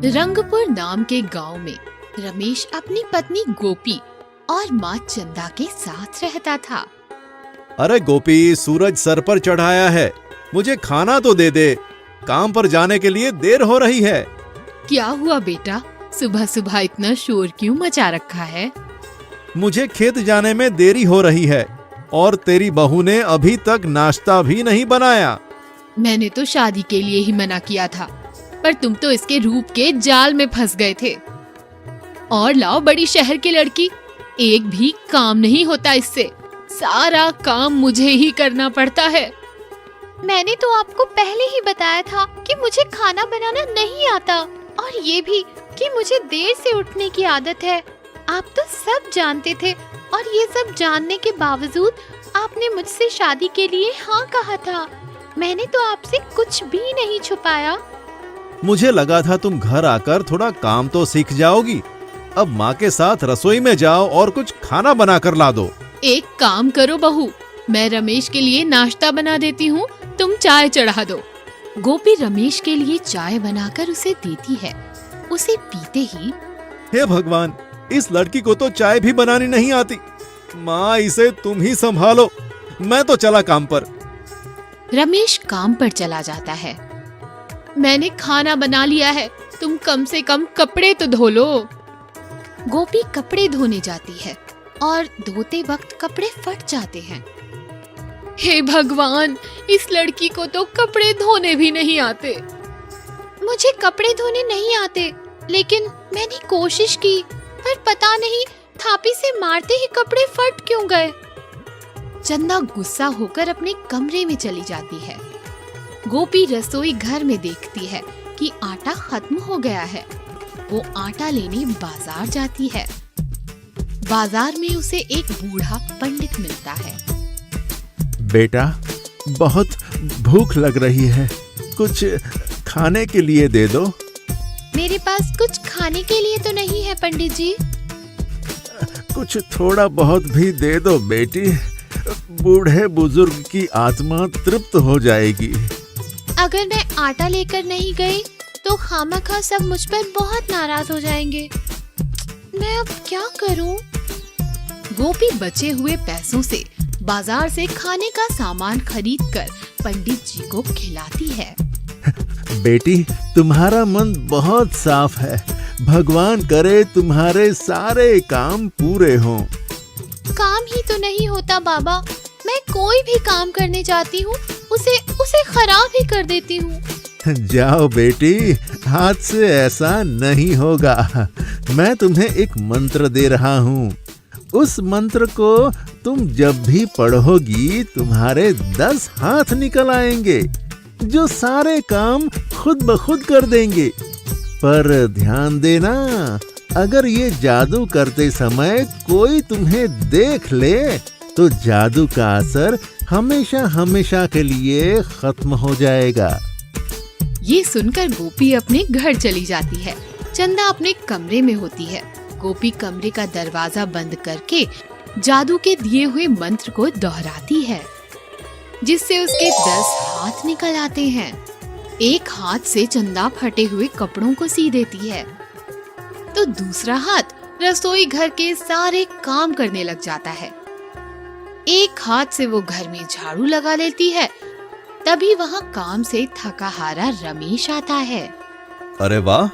रंगपुर नाम के गांव में रमेश अपनी पत्नी गोपी और माँ चंदा के साथ रहता था। अरे गोपी, सूरज सर पर चढ़ाया है, मुझे खाना तो दे दे, काम पर जाने के लिए देर हो रही है। क्या हुआ बेटा, सुबह सुबह इतना शोर क्यों मचा रखा है? मुझे खेत जाने में देरी हो रही है और तेरी बहू ने अभी तक नाश्ता भी नहीं बनाया। मैंने तो शादी के लिए ही मना किया था, पर तुम तो इसके रूप के जाल में फंस गए थे। और लाओ बड़ी शहर की लड़की, एक भी काम नहीं होता इससे, सारा काम मुझे ही करना पड़ता है। मैंने तो आपको पहले ही बताया था कि मुझे खाना बनाना नहीं आता, और ये भी कि मुझे देर से उठने की आदत है। आप तो सब जानते थे, और ये सब जानने के बावजूद आपने मुझसे शादी के लिए हाँ कहा था। मैंने तो आपसे कुछ भी नहीं छुपाया। मुझे लगा था तुम घर आकर थोड़ा काम तो सीख जाओगी। अब माँ के साथ रसोई में जाओ और कुछ खाना बना कर ला दो। एक काम करो बहू, मैं रमेश के लिए नाश्ता बना देती हूँ, तुम चाय चढ़ा दो। गोपी रमेश के लिए चाय बनाकर उसे देती है। उसे पीते ही, हे भगवान, इस लड़की को तो चाय भी बनानी नहीं आती। माँ, इसे तुम ही संभालो, मैं तो चला काम पर। रमेश काम पर चला जाता है। मैंने खाना बना लिया है, तुम कम से कम कपड़े तो धो लो। गोपी कपड़े धोने जाती है और धोते वक्त कपड़े फट जाते हैं। हे भगवान, इस लड़की को तो कपड़े धोने भी नहीं आते। मुझे कपड़े धोने नहीं आते, लेकिन मैंने कोशिश की, पर पता नहीं थापी से मारते ही कपड़े फट क्यों गए। चंदा गुस्सा होकर अपने कमरे में चली जाती है। गोपी रसोई घर में देखती है कि आटा खत्म हो गया है। वो आटा लेने बाजार जाती है। बाजार में उसे एक बूढ़ा पंडित मिलता है। बेटा, बहुत भूख लग रही है, कुछ खाने के लिए दे दो। मेरे पास कुछ खाने के लिए तो नहीं है पंडित जी। कुछ थोड़ा बहुत भी दे दो बेटी, बूढ़े बुजुर्ग की आत्मा तृप्त हो जाएगी। अगर मैं आटा लेकर नहीं गई तो खामखा सब मुझ पर बहुत नाराज हो जाएंगे। मैं अब क्या करूं? गोपी बचे हुए पैसों से बाजार से खाने का सामान खरीदकर पंडित जी को खिलाती है। बेटी, तुम्हारा मन बहुत साफ है, भगवान करे तुम्हारे सारे काम पूरे हों। काम ही तो नहीं होता बाबा, मैं कोई भी काम करने जाती हूँ उसे खराब ही कर देती हूँ। जाओ बेटी, हाथ से ऐसा नहीं होगा। मैं तुम्हें एक मंत्र दे रहा हूँ। उस मंत्र को तुम जब भी पढ़ोगी, तुम्हारे 10 हाथ निकल आएंगे जो सारे काम खुद ब खुद कर देंगे। पर ध्यान देना, अगर ये जादू करते समय कोई तुम्हें देख ले तो जादू का असर हमेशा हमेशा के लिए खत्म हो जाएगा। ये सुनकर गोपी अपने घर चली जाती है। चंदा अपने कमरे में होती है। गोपी कमरे का दरवाजा बंद करके जादू के दिए हुए मंत्र को दोहराती है, जिससे उसके 10 हाथ निकल आते हैं। एक हाथ से चंदा फटे हुए कपड़ों को सी देती है, तो दूसरा हाथ रसोई घर के सारे काम करने लग जाता है। एक हाथ से वो घर में झाड़ू लगा लेती है। तभी वहाँ काम से थका हारा रमेश आता है। अरे वाह,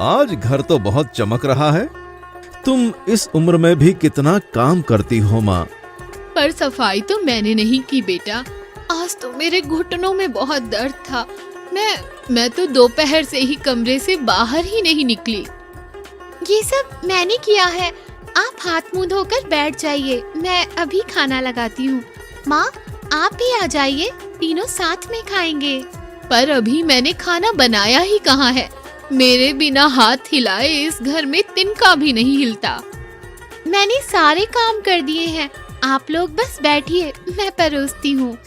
आज घर तो बहुत चमक रहा है। तुम इस उम्र में भी कितना काम करती हो माँ। पर सफाई तो मैंने नहीं की बेटा, आज तो मेरे घुटनों में बहुत दर्द था। मैं तो दोपहर से ही कमरे से बाहर ही नहीं निकली। ये सब मैंने किया है, आप हाथ मुंह धोकर बैठ जाइए, मैं अभी खाना लगाती हूँ। माँ, आप भी आ जाइए, तीनों साथ में खाएंगे। पर अभी मैंने खाना बनाया ही कहाँ है, मेरे बिना हाथ हिलाए इस घर में तिनका भी नहीं हिलता। मैंने सारे काम कर दिए हैं, आप लोग बस बैठिए, मैं परोसती हूँ।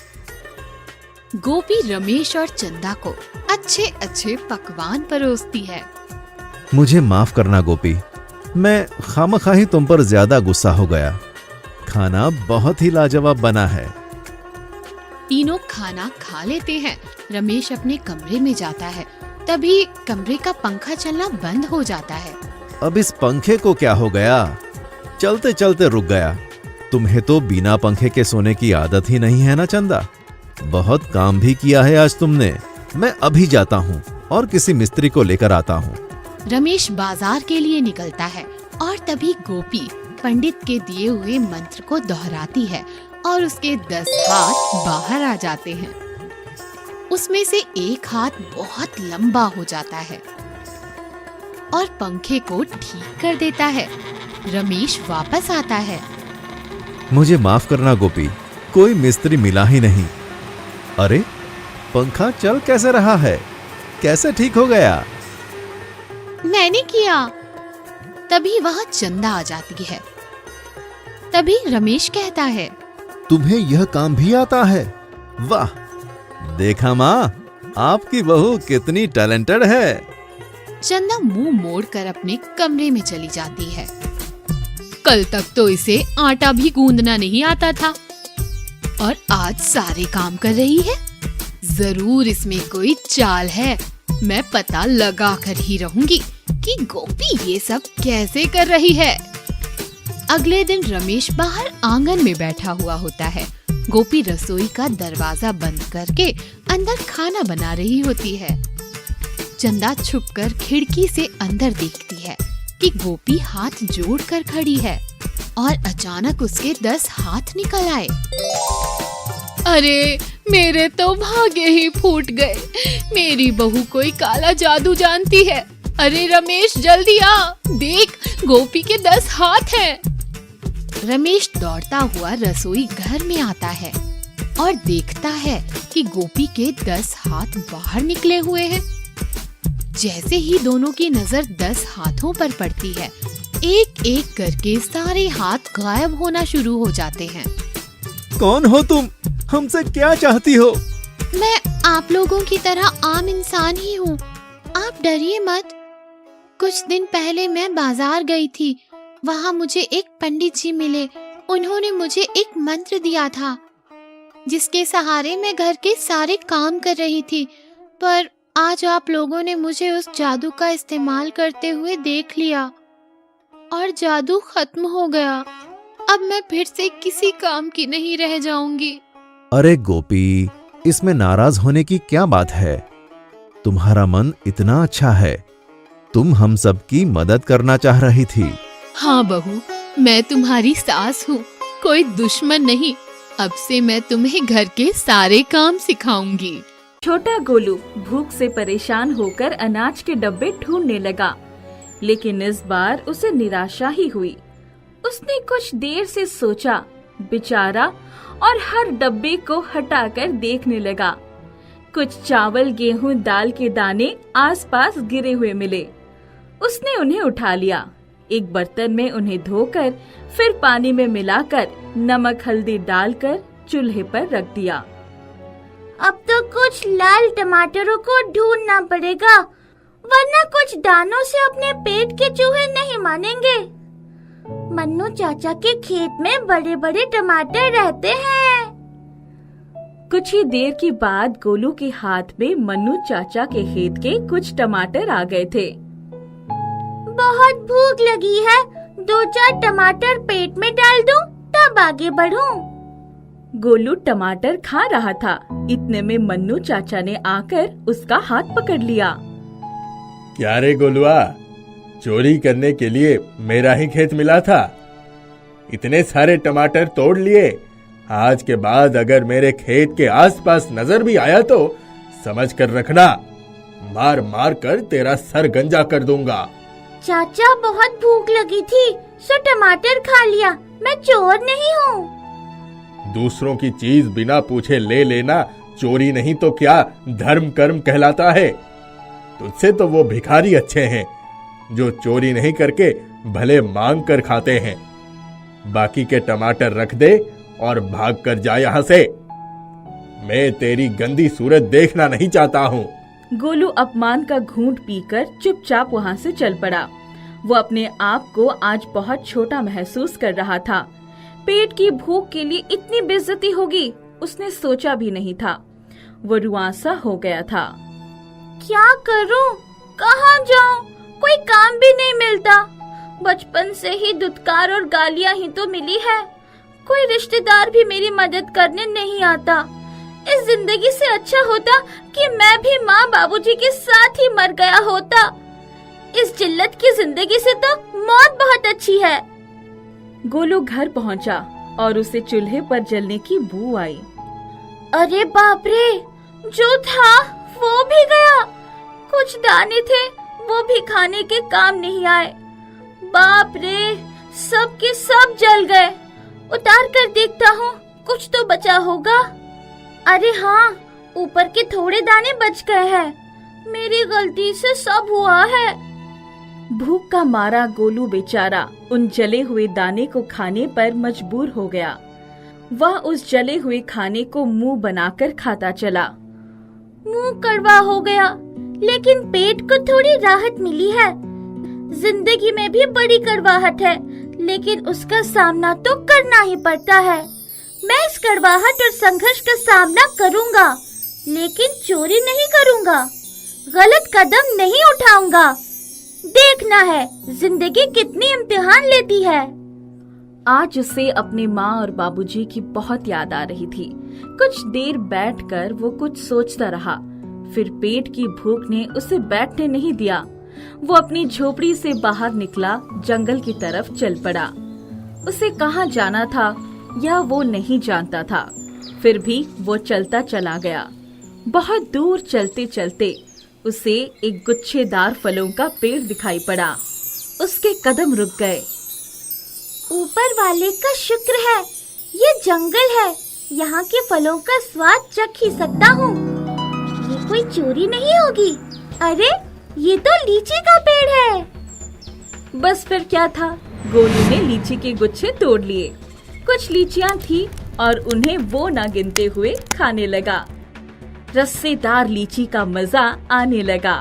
गोपी रमेश और चंदा को अच्छे अच्छे पकवान परोसती है। मुझे माफ करना गोपी, मैं खामखा ही तुम पर ज्यादा गुस्सा हो गया। खाना बहुत ही लाजवाब बना है। तीनों खाना खा लेते हैं। रमेश अपने कमरे में जाता है तभी कमरे का पंखा चलना बंद हो जाता है। अब इस पंखे को क्या हो गया? चलते चलते रुक गया। तुम्हें तो बिना पंखे के सोने की आदत ही नहीं है ना चंदा। बहुत काम भी किया है आज तुमने। मैं अभी जाता हूँ और किसी मिस्त्री को लेकर आता हूँ। रमेश बाजार के लिए निकलता है और तभी गोपी पंडित के दिए हुए मंत्र को दोहराती है और उसके 10 हाथ बाहर आ जाते हैं। उसमें से एक हाथ बहुत लंबा हो जाता है और पंखे को ठीक कर देता है। रमेश वापस आता है। मुझे माफ करना गोपी, कोई मिस्त्री मिला ही नहीं। अरे पंखा चल कैसे रहा है? कैसे ठीक हो गया? मैंने किया। तभी वहाँ चंदा आ जाती है। तभी रमेश कहता है, तुम्हें यह काम भी आता है? वाह! देखा माँ, आपकी बहू कितनी टैलेंटेड है। चंदा मुंह मोड़कर अपने कमरे में चली जाती है। कल तक तो इसे आटा भी गूंदना नहीं आता था और आज सारे काम कर रही है। जरूर इसमें कोई चाल है। मैं पता लगा कर ही रहूंगी कि गोपी ये सब कैसे कर रही है। अगले दिन रमेश बाहर आंगन में बैठा हुआ होता है। गोपी रसोई का दरवाजा बंद करके अंदर खाना बना रही होती है। चंदा छुपकर खिड़की से अंदर देखती है कि गोपी हाथ जोड़कर खड़ी है और अचानक उसके 10 हाथ निकल आए। अरे मेरे तो भागे ही फूट गए। मेरी बहू कोई काला जादू जानती है। अरे रमेश जल्दी आ, देख गोपी के 10 हाथ हैं। रमेश दौड़ता हुआ रसोई घर में आता है और देखता है कि गोपी के 10 हाथ बाहर निकले हुए हैं। जैसे ही दोनों की नजर 10 हाथों पर पड़ती है, एक एक करके सारे हाथ गायब होना शुरू हो जाते हैं। कौन हो तुम? हमसे क्या चाहती हो? मैं आप लोगों की तरह आम इंसान ही हूँ। आप डरिए मत। कुछ दिन पहले मैं बाजार गई थी। वहाँ मुझे एक पंडित जी मिले। उन्होंने मुझे एक मंत्र दिया था जिसके सहारे मैं घर के सारे काम कर रही थी, पर आज आप लोगों ने मुझे उस जादू का इस्तेमाल करते हुए देख लिया और जादू खत्म हो गया। अब मैं फिर से किसी काम की नहीं रह जाऊंगी। अरे गोपी, इसमें नाराज होने की क्या बात है? तुम्हारा मन इतना अच्छा है। तुम हम सब की मदद करना चाह रही थी। हाँ बहू, मैं तुम्हारी सास हूँ, कोई दुश्मन नहीं। अब से मैं तुम्हें घर के सारे काम सिखाऊंगी। छोटा गोलू भूख से परेशान होकर अनाज के डब्बे ढूंढने लगा, लेकिन इस बार उसे निराशा ही हुई। उसने कुछ देर से सोचा, विचारा और हर डब्बे को हटाकर देखने लगा। कुछ चावल, गेहूं, दाल के दाने आसपास गिरे हुए मिले। उसने उन्हें उठा लिया। एक बर्तन में उन्हें धोकर फिर पानी में मिलाकर नमक हल्दी डालकर चूल्हे पर रख दिया। अब तो कुछ लाल टमाटरों को ढूंढना पड़ेगा, वरना कुछ दानों से अपने पेट के चूहे नहीं मानेंगे। मन्नू चाचा के खेत में बड़े बड़े टमाटर रहते हैं। कुछ ही देर के बाद गोलू के हाथ में मन्नू चाचा के खेत के कुछ टमाटर आ गए थे। बहुत भूख लगी है, 2-4 टमाटर पेट में डाल दूं, तब आगे बढ़ूं। गोलू टमाटर खा रहा था। इतने में मन्नू चाचा ने आकर उसका हाथ पकड़ लिया। क्या रे गोलुआ, चोरी करने के लिए मेरा ही खेत मिला था? इतने सारे टमाटर तोड़ लिए। आज के बाद अगर मेरे खेत के आसपास नजर भी आया तो समझ कर रखना, मार मार कर तेरा सर गंजा कर दूंगा। चाचा बहुत भूख लगी थी, सो टमाटर खा लिया। मैं चोर नहीं हूँ। दूसरों की चीज बिना पूछे ले लेना चोरी नहीं तो क्या धर्म कर्म कहलाता है। तुझसे तो वो भिखारी अच्छे हैं जो चोरी नहीं करके भले मांग कर खाते हैं। बाकी के टमाटर रख दे और भाग कर जा यहाँ से। मैं तेरी गंदी सूरत देखना नहीं चाहता हूँ। गोलू अपमान का घूंट पीकर चुपचाप वहाँ से चल पड़ा। वो अपने आप को आज बहुत छोटा महसूस कर रहा था। पेट की भूख के लिए इतनी बेइज्जती होगी उसने सोचा भी नहीं था। वो रुआंसा हो गया था। क्या करूं? कहाँ जाऊं? कोई काम भी नहीं मिलता। बचपन से ही धुतकार और गालियां ही तो मिली है। कोई रिश्तेदार भी मेरी मदद करने नहीं आता। इस जिंदगी से अच्छा होता कि मैं भी माँ बाबूजी के साथ ही मर गया होता। इस जिल्लत की जिंदगी से तो मौत बहुत अच्छी है। गोलू घर पहुंचा और उसे चूल्हे पर जलने की बू आई। अरे बाप रे, जो था वो भी गया। कुछ दाने थे वो भी खाने के काम नहीं आए। बाप रे, सब के सब जल गए। उतार कर देखता हूँ कुछ तो बचा होगा। अरे हाँ, ऊपर के थोड़े दाने बच गए हैं। मेरी गलती से सब हुआ है। भूख का मारा गोलू बेचारा उन जले हुए दाने को खाने पर मजबूर हो गया। वह उस जले हुए खाने को मुंह बनाकर खाता चला। मुंह कड़वा हो गया, लेकिन पेट को थोड़ी राहत मिली है। जिंदगी में भी बड़ी कड़वाहट है, लेकिन उसका सामना तो करना ही पड़ता है। मैं इस कड़वाहट और संघर्ष का सामना करूंगा, लेकिन चोरी नहीं करूंगा, गलत कदम नहीं उठाऊंगा। देखना है जिंदगी कितनी इम्तिहान लेती है। आज उसे अपने माँ और बाबूजी की बहुत याद आ रही थी। कुछ देर बैठकर वो कुछ सोचता रहा। फिर पेट की भूख ने उसे बैठने नहीं दिया। वो अपनी झोपड़ी से बाहर निकला, जंगल की तरफ चल पड़ा। उसे कहाँ जाना था यह वो नहीं जानता था, फिर भी वो चलता चला गया। बहुत दूर चलते चलते उसे एक गुच्छेदार फलों का पेड़ दिखाई पड़ा। उसके कदम रुक गए। ऊपर वाले का शुक्र है, ये जंगल है, यहाँ के फलों का स्वाद चख ही सकता हूँ। ये कोई चोरी नहीं होगी। अरे, ये तो लीची का पेड़ है। बस फिर क्या था, गोलू ने लीची के गुच्छे तोड़ लिए। कुछ लीचियां थी और उन्हें वो ना गिनते हुए खाने लगा। रस्सेदार लीची का मजा आने लगा।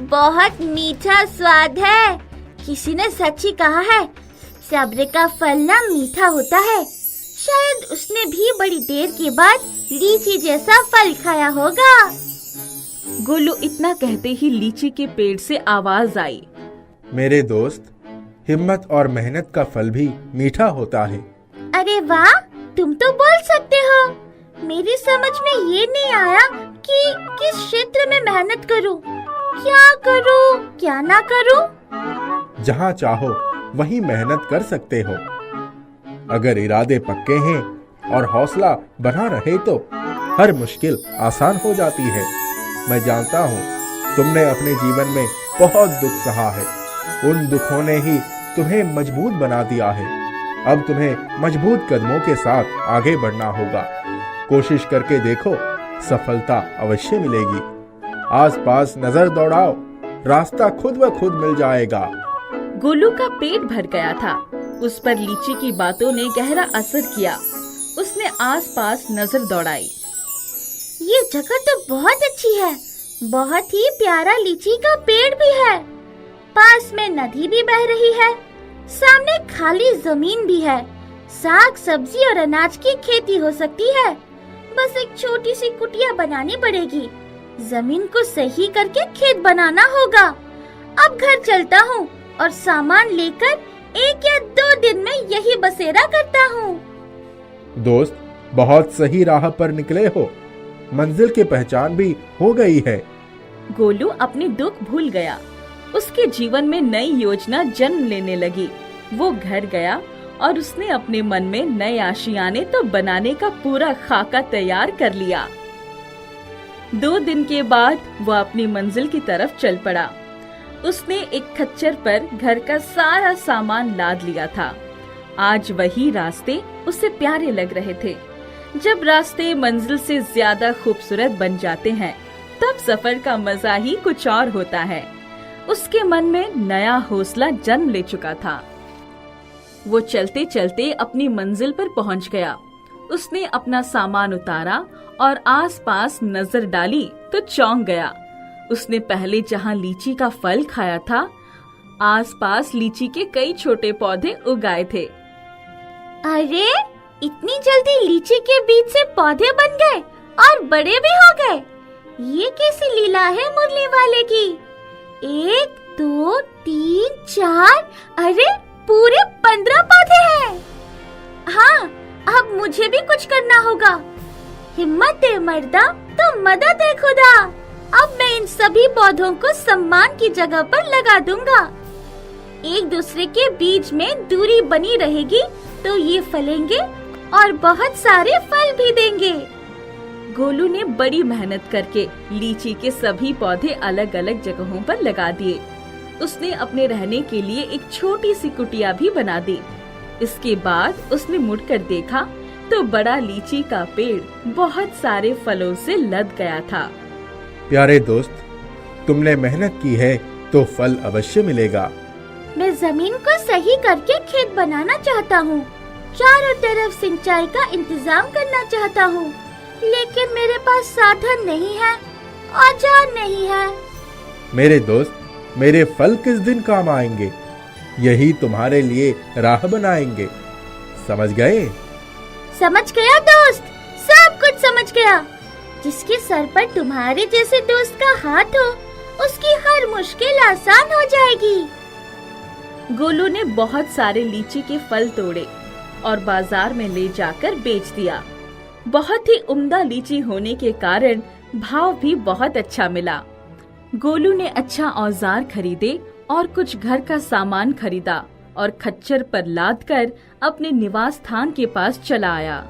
बहुत मीठा स्वाद है। किसी ने सच ही कहा है, सब्र का फल ना मीठा होता है। शायद उसने भी बड़ी देर के बाद लीची जैसा फल खाया होगा। गोलू इतना कहते ही लीची के पेड़ से आवाज आई। मेरे दोस्त, हिम्मत और मेहनत का फल भी मीठा होता है। अरे वाह, तुम तो बोल सकते हो। मेरी समझ में ये नहीं आया कि किस क्षेत्र में मेहनत करूं, क्या करूं, क्या ना करूं। जहाँ चाहो वहीं मेहनत कर सकते हो। अगर इरादे पक्के हैं और हौसला बना रहे तो हर मुश्किल आसान हो जाती है। मैं जानता हूँ तुमने अपने जीवन में बहुत दुख सहा है। उन दुखों ने ही तुम्हें मजबूत बना दिया है। अब तुम्हें मजबूत कदमों के साथ आगे बढ़ना होगा। कोशिश करके देखो, सफलता अवश्य मिलेगी। आसपास नजर दौड़ाओ, रास्ता खुद ब खुद मिल जाएगा। गोलू का पेट भर गया था। उस पर लीची की बातों ने गहरा असर किया। उसने आसपास नजर दौड़ाई। ये जगह तो बहुत अच्छी है। बहुत ही प्यारा लीची का पेड़ भी है। पास में नदी भी बह रही है। सामने खाली जमीन भी है। साग सब्जी और अनाज की खेती हो सकती है। बस एक छोटी सी कुटिया बनानी पड़ेगी। जमीन को सही करके खेत बनाना होगा। अब घर चलता हूँ और सामान लेकर 1 या 2 दिन में यही बसेरा करता हूँ। दोस्त, बहुत सही राह पर निकले हो। मंजिल की पहचान भी हो गई है। गोलू अपने दुख भूल गया। उसके जीवन में नई योजना जन्म लेने लगी। वो घर गया और उसने अपने मन में नए आशियाने तो बनाने का पूरा खाका तैयार कर लिया। 2 दिन के बाद वह अपनी मंजिल की तरफ चल पड़ा। उसने एक खच्चर पर घर का सारा सामान लाद लिया था। आज वही रास्ते उसे प्यारे लग रहे थे। जब रास्ते मंजिल से ज्यादा खूबसूरत बन जाते हैं, तब सफर का मजा ही कुछ और होता है। उसके मन में नया हौसला जन्म ले चुका था। वो चलते चलते अपनी मंजिल पर पहुंच गया। उसने अपना सामान उतारा और आसपास नजर डाली तो चौंक गया। उसने पहले जहां लीची का फल खाया था, आसपास लीची के कई छोटे पौधे उगाए थे। अरे, इतनी जल्दी लीची के बीज से पौधे बन गए और बड़े भी हो गए। ये कैसी लीला है मुरली वाले की? 1 2 3 4, अरे पूरे 15 पौधे हैं। हाँ, अब मुझे भी कुछ करना होगा। हिम्मत दे मर्दा तो मदद है खुदा। अब मैं इन सभी पौधों को सम्मान की जगह पर लगा दूंगा। एक दूसरे के बीच में दूरी बनी रहेगी तो ये फलेंगे और बहुत सारे फल भी देंगे। गोलू ने बड़ी मेहनत करके लीची के सभी पौधे अलग अलग जगहों पर लगा दिए। उसने अपने रहने के लिए एक छोटी सी कुटिया भी बना दी। इसके बाद उसने मुड़कर देखा तो बड़ा लीची का पेड़ बहुत सारे फलों से लद गया था। प्यारे दोस्त, तुमने मेहनत की है तो फल अवश्य मिलेगा। मैं जमीन को सही करके खेत बनाना चाहता हूँ। चारों तरफ सिंचाई का इंतजाम करना चाहता हूँ, लेकिन मेरे पास साधन नहीं है, औजार नहीं है। मेरे दोस्त, मेरे फल किस दिन काम आएंगे? यही तुम्हारे लिए राह बनाएंगे। समझ गए? समझ गया दोस्त, सब कुछ समझ गया। जिसके सर पर तुम्हारे जैसे दोस्त का हाथ हो, उसकी हर मुश्किल आसान हो जाएगी। गोलू ने बहुत सारे लीची के फल तोड़े और बाजार में ले जाकर बेच दिया। बहुत ही उम्दा लीची होने के कारण भाव भी बहुत अच्छा मिला। गोलू ने अच्छा औजार खरीदे और कुछ घर का सामान खरीदा और खच्चर पर लादकर अपने निवास स्थान के पास चला आया।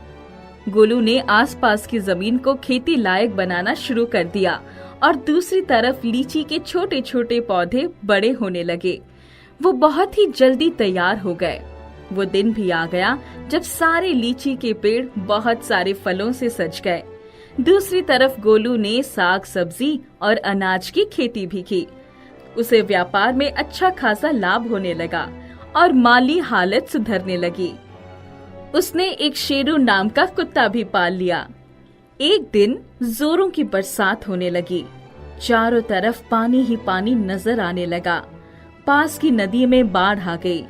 गोलू ने आसपास की जमीन को खेती लायक बनाना शुरू कर दिया और दूसरी तरफ लीची के छोटे छोटे पौधे बड़े होने लगे। वो बहुत ही जल्दी तैयार हो गए। वो दिन भी आ गया जब सारे लीची के पेड़ बहुत सारे फलों से सज गए। दूसरी तरफ गोलू ने साग सब्जी और अनाज की खेती भी की। उसे व्यापार में अच्छा खासा लाभ होने लगा और माली हालत सुधरने लगी। उसने एक शेरू नाम का कुत्ता भी पाल लिया। एक दिन जोरों की बरसात होने लगी। चारों तरफ पानी ही पानी नजर आने लगा। पास की नदी में बाढ़ आ गई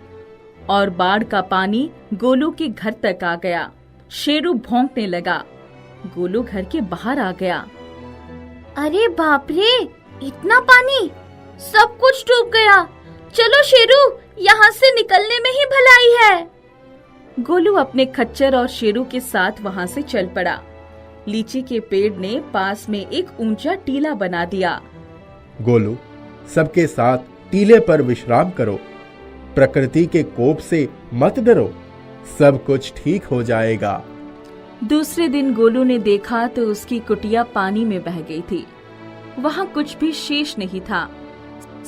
और बाढ़ का पानी गोलू के घर तक आ गया। शेरू भौंकने लगा। गोलू घर के बाहर आ गया। अरे बाप रे, इतना पानी! सब कुछ डूब गया। चलो शेरू, यहाँ से निकलने में ही भलाई है। गोलू अपने खच्चर और शेरू के साथ वहाँ से चल पड़ा। लीची के पेड़ ने पास में एक ऊंचा टीला बना दिया। गोलू, सबके साथ टीले पर विश्राम करो। प्रकृति के कोप से मत डरो, सब कुछ ठीक हो जाएगा। दूसरे दिन गोलू ने देखा तो उसकी कुटिया पानी में बह गई थी। वहाँ कुछ भी शेष नहीं था।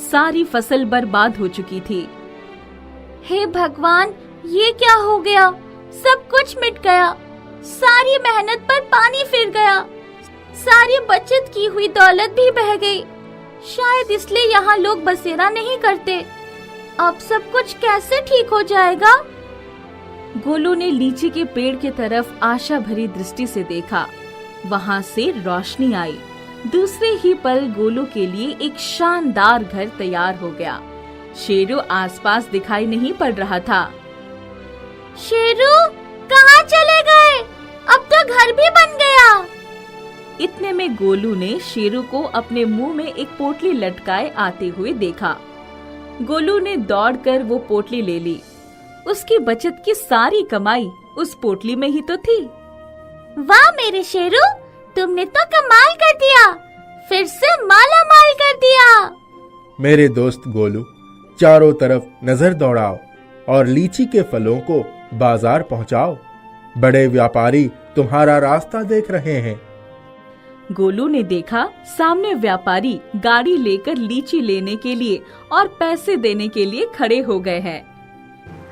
सारी फसल बर्बाद हो चुकी थी। हे भगवान, ये क्या हो गया? सब कुछ मिट गया। सारी मेहनत पर पानी फिर गया। सारी बचत की हुई दौलत भी बह गई। शायद इसलिए यहाँ लोग बसेरा नहीं करते। अब सब कुछ कैसे ठीक हो जाएगा? गोलू ने लीची के पेड़ की तरफ आशा भरी दृष्टि से देखा। वहाँ से रोशनी आई। दूसरे ही पल गोलू के लिए एक शानदार घर तैयार हो गया। शेरू आसपास दिखाई नहीं पड़ रहा था। शेरू, कहाँ चले गए? अब तो घर भी बन गया। इतने में गोलू ने शेरू को अपने मुंह में एक पोटली लटकाए आते हुए देखा। गोलू ने दौड़कर वो पोटली ले ली। उसकी बचत की सारी कमाई उस पोटली में ही तो थी। वाह मेरे शेरू, तुमने तो कमाल कर दिया। फिर से माला माल कर दिया। मेरे दोस्त गोलू, चारों तरफ नजर दौड़ाओ और लीची के फलों को बाजार पहुंचाओ। बड़े व्यापारी तुम्हारा रास्ता देख रहे हैं। गोलू ने देखा सामने व्यापारी गाड़ी लेकर लीची लेने के लिए और पैसे देने के लिए खड़े हो गए हैं।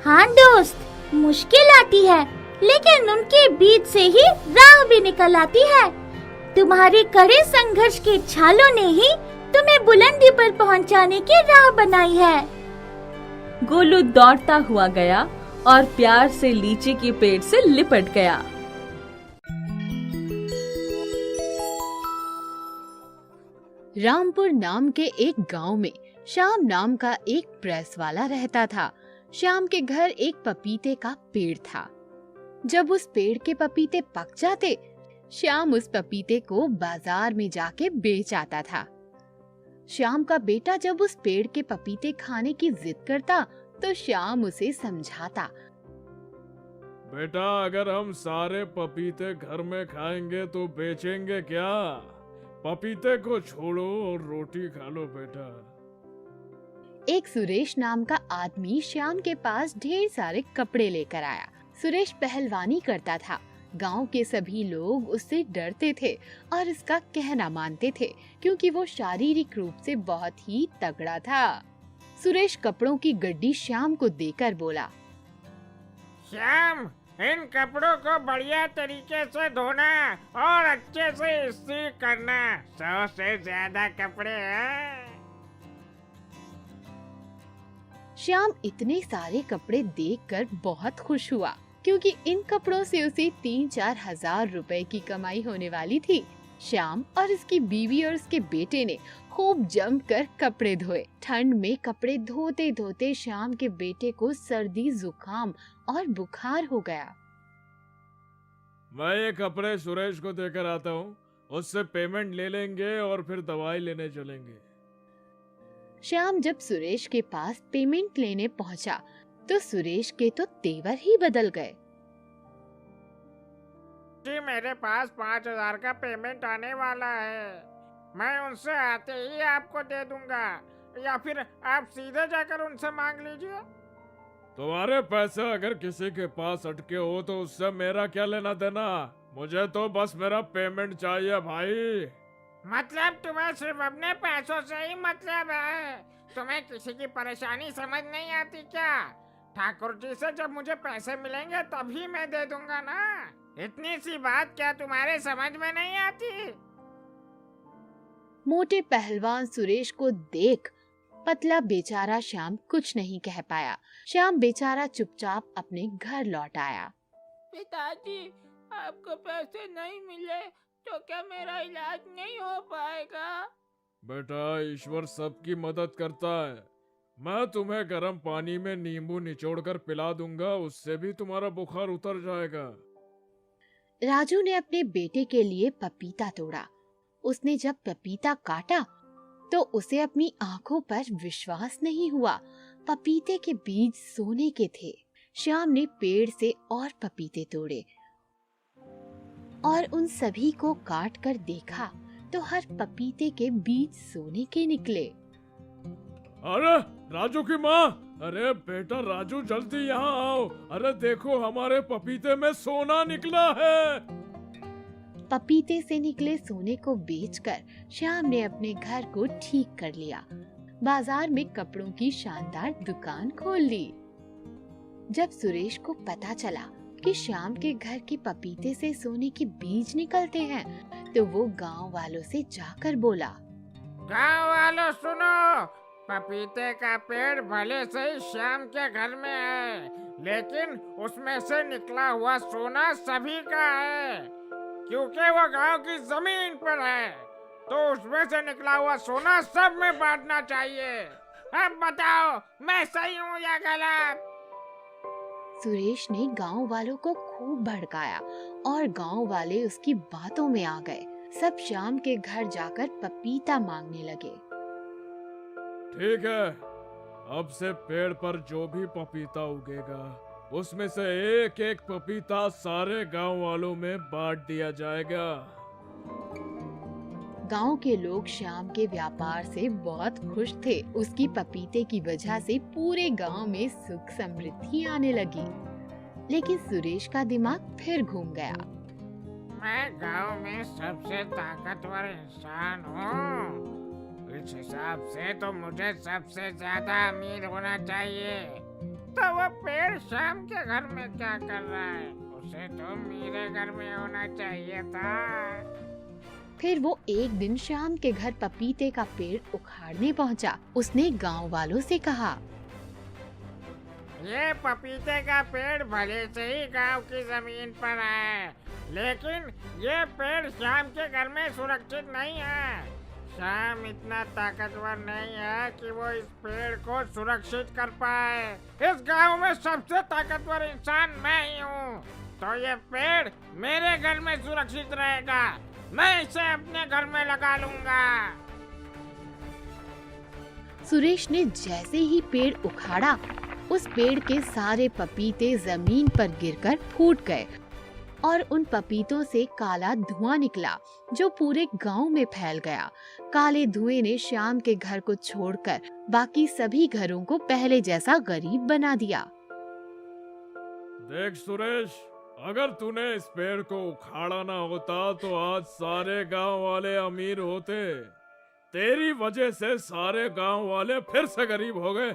हाँ दोस्त, मुश्किल आती है, लेकिन उनके बीच से ही राह भी निकल आती है। तुम्हारे कड़े संघर्ष के छालों ने ही तुम्हें बुलंदी पर पहुंचाने की राह बनाई है। गोलू दौड़ता हुआ गया और प्यार से लीची के पेड़ से लिपट गया। रामपुर नाम के एक गांव में श्याम नाम का एक प्रेस वाला रहता था। श्याम के घर एक पपीते का पेड़ था। जब उस पेड़ के पपीते पक जाते, श्याम उस पपीते को बाजार में जाके बेच आता था। श्याम का बेटा जब उस पेड़ के पपीते खाने की जिद करता तो श्याम उसे समझाता। बेटा, अगर हम सारे पपीते घर में खाएंगे तो बेचेंगे क्या? पपीते को छोड़ो और रोटी खा लो बेटा। एक सुरेश नाम का आदमी श्याम के पास ढेर सारे कपड़े लेकर आया। सुरेश पहलवानी करता था। गांव के सभी लोग उससे डरते थे और इसका कहना मानते थे क्योंकि वो शारीरिक रूप से बहुत ही तगड़ा था। सुरेश कपड़ों की गड्डी श्याम को देकर बोला, श्याम, इन कपड़ों को बढ़िया तरीके से धोना और अच्छे से इस्त्री करना। 100 से ज्यादा कपड़े हैं। श्याम इतने सारे कपड़े देखकर बहुत खुश हुआ क्योंकि इन कपड़ों से उसे 3-4 हजार रुपए की कमाई होने वाली थी। श्याम और उसकी बीवी और उसके बेटे ने खूब जमकर कपड़े धोए। ठंड में कपड़े धोते धोते श्याम के बेटे को सर्दी, जुकाम और बुखार हो गया। मैं ये कपड़े सुरेश को देकर आता हूँ, उससे पेमेंट ले लेंगे और फिर दवाई लेने चलेंगे। श्याम जब सुरेश के पास पेमेंट लेने पहुंचा तो सुरेश के तो तेवर ही बदल गए। जी, मेरे पास 5000 का पेमेंट आने वाला है। मैं उनसे आते ही आपको दे दूंगा, या फिर आप सीधे जाकर उनसे मांग लीजिए। तुम्हारे पैसे अगर किसी के पास अटके हो तो उससे मेरा क्या लेना देना? मुझे तो बस मेरा पेमेंट चाहिए भाई। मतलब तुम्हें सिर्फ अपने पैसों से ही मतलब है? तुम्हें किसी की परेशानी समझ नहीं आती क्या? ठाकुर जी से जब मुझे पैसे मिलेंगे तभी मैं दे दूंगा ना। इतनी सी बात क्या तुम्हारे समझ में नहीं आती? मोटे पहलवान सुरेश को देख पतला बेचारा श्याम कुछ नहीं कह पाया। श्याम बेचारा चुपचाप अपने घर लौट आया। पिताजी, आपको पैसे नहीं मिले तो क्या मेरा इलाज नहीं हो पाएगा? बेटा, ईश्वर सबकी मदद करता है। मैं तुम्हें गर्म पानी में नींबू निचोड़कर पिला दूंगा, उससे भी तुम्हारा बुखार उतर जाएगा। राजू ने अपने बेटे के लिए पपीता तोड़ा। उसने जब पपीता काटा तो उसे अपनी आंखों पर विश्वास नहीं हुआ। पपीते के बीज सोने के थे। श्याम ने पेड़ से और पपीते तोड़े और उन सभी को काट कर देखा तो हर पपीते के बीज सोने के निकले। अरे राजू की माँ, अरे बेटा राजू, जल्दी यहाँ आओ। अरे देखो, हमारे पपीते में सोना निकला है। पपीते से निकले सोने को बेचकर श्याम ने अपने घर को ठीक कर लिया। बाजार में कपड़ों की शानदार दुकान खोल ली। जब सुरेश को पता चला कि श्याम के घर के पपीते से सोने के बीज निकलते हैं तो वो गांव वालों से जाकर बोला, गाँव वालों सुनो, पपीते का पेड़ भले से ही श्याम के घर में है, लेकिन उसमें से निकला हुआ सोना सभी का है, क्योंकि वो गांव की जमीन पर है। तो उसमें से निकला हुआ सोना सब में बांटना चाहिए। अब बताओ, मैं सही हूँ या गलत? सुरेश ने गांव वालों को खूब भड़काया और गांव वाले उसकी बातों में आ गए। सब श्याम के घर जाकर पपीता मांगने लगे। ठीक है, अब से पेड़ पर जो भी पपीता उगेगा उसमें से एक एक पपीता सारे गांव वालों में बांट दिया जाएगा। गांव के लोग श्याम के व्यापार से बहुत खुश थे। उसकी पपीते की वजह से पूरे गांव में सुख समृद्धि आने लगी। लेकिन सुरेश का दिमाग फिर घूम गया। मैं गांव में सबसे ताकतवर इंसान हूँ। इस हिसाब से तो मुझे सबसे ज्यादा अमीर होना चाहिए। तो वो पेड़ श्याम के घर में क्या कर रहा है? उसे तो मेरे घर में होना चाहिए था। फिर वो एक दिन श्याम के घर पपीते का पेड़ उखाड़ने पहुंचा। उसने गांव वालों से कहा, ये पपीते का पेड़ भले से ही गांव की जमीन पर है, लेकिन ये पेड़ श्याम के घर में सुरक्षित नहीं है। श्याम इतना ताकतवर नहीं है कि वो इस पेड़ को सुरक्षित कर पाए। इस गांव में सबसे ताकतवर इंसान मैं ही हूँ। तो ये पेड़ मेरे घर में सुरक्षित रहेगा। मैं इसे अपने घर में लगा लूंगा। सुरेश ने जैसे ही पेड़ उखाड़ा, उस पेड़ के सारे पपीते जमीन पर गिरकर फूट गए और उन पपीतों से काला धुआं निकला जो पूरे गांव में फैल गया। काले धुएं ने श्याम के घर को छोड़कर बाकी सभी घरों को पहले जैसा गरीब बना दिया। देख सुरेश, अगर तूने इस पेड़ को उखाड़ा ना होता तो आज सारे गांव वाले अमीर होते। तेरी वजह से सारे गांव वाले फिर से गरीब हो गए।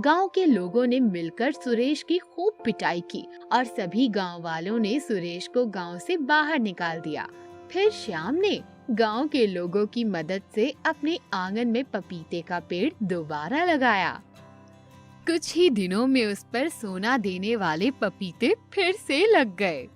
गांव के लोगों ने मिलकर सुरेश की खूब पिटाई की और सभी गांव वालों ने सुरेश को गांव से बाहर निकाल दिया। फिर श्याम ने गांव के लोगों की मदद से अपने आंगन में पपीते का पेड़ दोबारा लगाया। कुछ ही दिनों में उस पर सोना देने वाले पपीते फिर से लग गए।